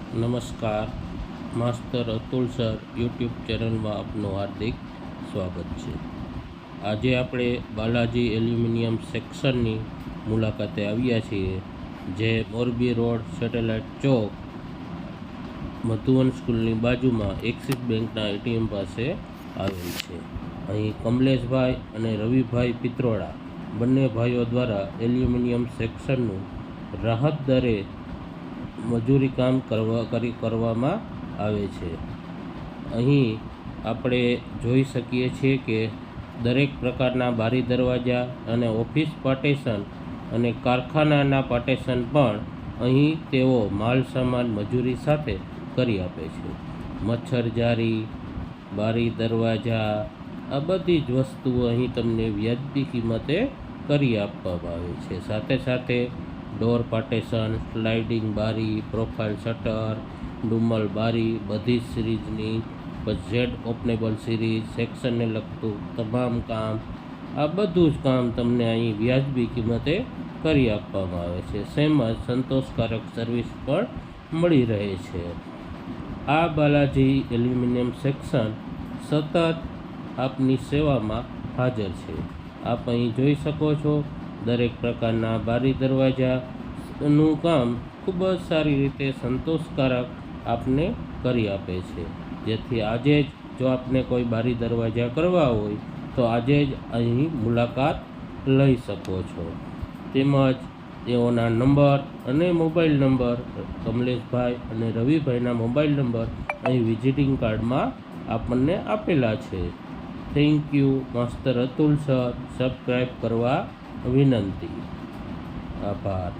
નમસ્કાર, માસ્તર Atul sir YouTube ચેનલમાં આપનું હાર્દિક સ્વાગત છે. આજે આપણે બાલાજી એલ્યુમિનિયમ સેક્શનની મુલાકાતે આવ્યા છીએ, જે મોરબી રોડ, સેટેલાઇટ ચોક, મધુવન સ્કૂલની બાજુમાં એક્સિસ બેંકના એટીએમ પાસે આવેલ છે. અહીં કમલેશભાઈ અને રવિભાઈ પિત્રોડા બંને ભાઈઓ દ્વારા એલ્યુમિનિયમ સેક્શનનું રાહત દરે મજૂરી કામ કરવામાં આવે છે. અહીં આપણે જોઈ શકીએ છીએ કે દરેક પ્રકારના બારી દરવાજા અને ઓફિસ પાર્ટેશન અને કારખાનાના પાર્ટેશન પણ અહીં તેઓ માલ સામાન મજૂરી સાથે કરી આપે છે. મચ્છરજારી, બારી દરવાજા, આ બધી જ વસ્તુઓ અહીં તમને વ્યાજબી કિંમતે કરી આપવામાં આવે છે. સાથે સાથે ડોર પાર્ટેશન, સ્લાઇડિંગ બારી, પ્રોફાઇલ શટર, ડુમલ બારી, બધી જ સિરીઝની ઝેડ ઓપનેબલ સિરીઝ, સેક્શનને લગતું તમામ કામ, આ બધું જ કામ તમને અહીં વ્યાજબી કિંમતે કરી આપવામાં આવે છે. તેમજ સંતોષકારક સર્વિસ પણ મળી રહે છે. આ બાલાજી એલ્યુમિનિયમ સેક્શન સતત આપની સેવામાં હાજર છે. આપ અહીં જોઈ શકો છો, દરેક પ્રકારના બારી દરવાજાનું કામ ખૂબ જ સારી રીતે સંતોષકારક આપને કરી આપે છે. જેથી આજે જ જો આપને કોઈ બારી દરવાજા કરવા હોય તો આજે જ અહીં મુલાકાત લઈ શકો છો. તેમજ તેઓના નંબર અને મોબાઈલ નંબર, કમલેશભાઈ અને રવિભાઈના મોબાઈલ નંબર અહીં વિઝિટિંગ કાર્ડમાં આપણને આપેલા છે. Thank you master Atul sir. Subscribe કરવા વિનંતી. આભાર.